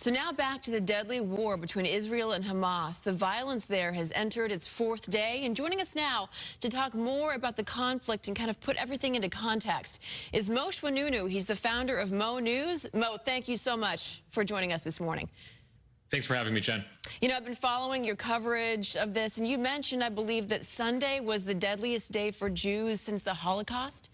So now back to the deadly war between Israel and Hamas. The violence there has entered its fourth day. And joining us now to talk more about the conflict and kind of put everything into context is Mosheh Oinounou. He's the founder of Mo News. Mo, thank you so much for joining us this morning. Thanks for having me, Jen. You know, I've been following your coverage of this, and you mentioned, I believe, that Sunday was the deadliest day for Jews since the Holocaust.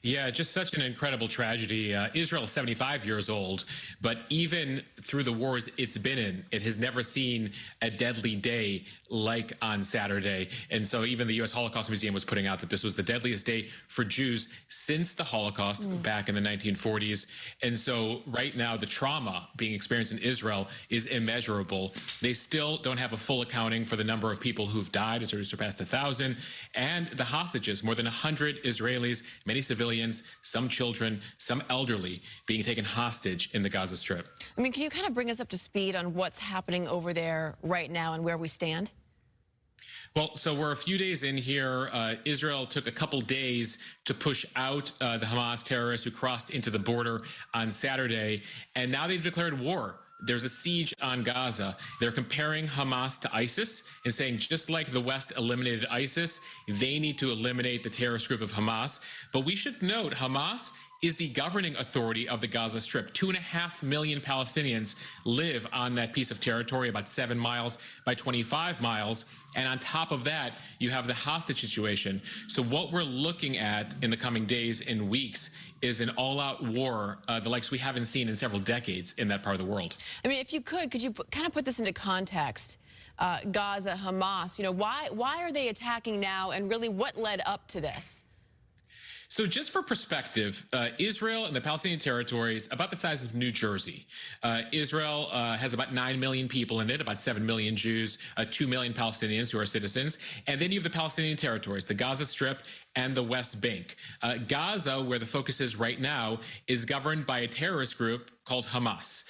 Yeah, just such an incredible tragedy. Israel is 75 years old, but even through the wars it's been in, it has never seen a deadly day like on Saturday. And so even the U.S. Holocaust Museum was putting out that this was the deadliest day for Jews since the Holocaust back in the 1940s. And so right now, the trauma being experienced in Israel is immeasurable. They still don't have a full accounting for the number of people who've died. It's already surpassed 1,000. And the hostages, more than 100 Israelis, many civilians, some children, some elderly, being taken hostage in the Gaza Strip. I mean, can you kind of bring us up to speed on what's happening over there right now and where we stand? Well, so we're a few days in here. Israel took a couple days to push out the Hamas terrorists who crossed into the border on Saturday, and now they've declared war. There's a siege on Gaza. They're comparing Hamas to ISIS and saying just like the West eliminated ISIS, they need to eliminate the terrorist group of Hamas. But we should note Hamas is the governing authority of the Gaza Strip. 2.5 million Palestinians live on that piece of territory, about 7 miles by 25 miles. And on top of that, you have the hostage situation. So what we're looking at in the coming days and weeks is an all-out war, the likes we haven't seen in several decades in that part of the world. I mean, if you could you kind of put this into context? Gaza, Hamas, you know, why are they attacking now, and really what led up to this? So just for perspective, Israel and the Palestinian territories about the size of New Jersey. Israel has about 9 million people in it, about 7 million Jews, 2 million Palestinians who are citizens. And then you have the Palestinian territories, the Gaza Strip and the West Bank. Gaza, where the focus is right now, is governed by a terrorist group called Hamas.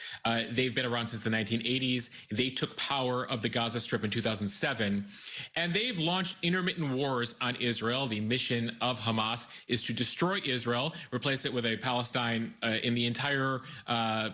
They've been around since the 1980s. They took power of the Gaza Strip in 2007, and they've launched intermittent wars on Israel. The mission of Hamas is to destroy Israel, replace it with a Palestine in the entire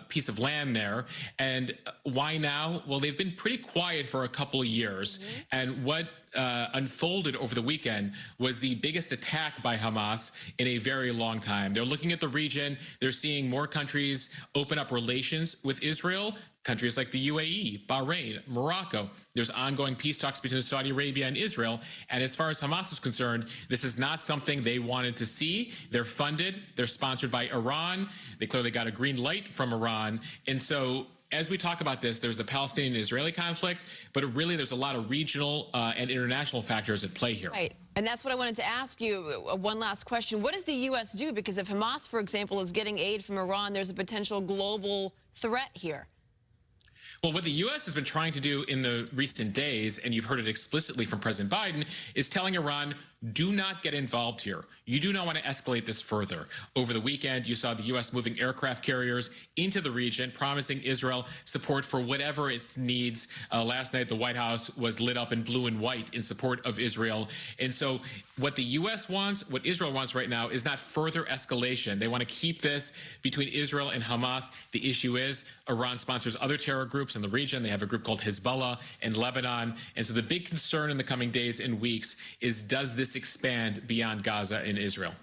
piece of land there. And why now? Well, they've been pretty quiet for a couple of years. And what unfolded over the weekend was the biggest attack by Hamas in a very long time. They're looking at the region. They're seeing more countries open up relations with Israel. Countries like the UAE, Bahrain, Morocco. There's ongoing peace talks between Saudi Arabia and Israel. And as far as Hamas is concerned, this is not something they wanted to see. They're funded. They're sponsored by Iran. They clearly got a green light from Iran. And so as we talk about this, there's the Palestinian-Israeli conflict, but really there's a lot of regional and international factors at play here. Right. And that's what I wanted to ask you. One last question. What does the U.S. do? Because if Hamas, for example, is getting aid from Iran, there's a potential global threat here. Well, what the U.S. has been trying to do in the recent days, and you've heard it explicitly from President Biden, is telling Iran, do not get involved here. You do not want to escalate this further. Over the weekend, you saw the U.S. moving aircraft carriers into the region, promising Israel support for whatever it needs. Last night, the White House was lit up in blue and white in support of Israel. And so what the U.S. wants, what Israel wants right now, is not further escalation. They want to keep this between Israel and Hamas. The issue is Iran sponsors other terror groups in the region. They have a group called Hezbollah in Lebanon. And so the big concern in the coming days and weeks is, does this expand beyond Gaza and Israel?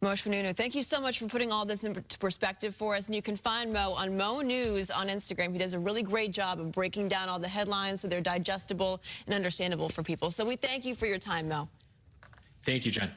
Mosheh Oinounou, thank you so much for putting all this into perspective for us. And you can find Mo on Mo News on Instagram. He does a really great job of breaking down all the headlines so they're digestible and understandable for people. So we thank you for your time, Mo. Thank you, Jen.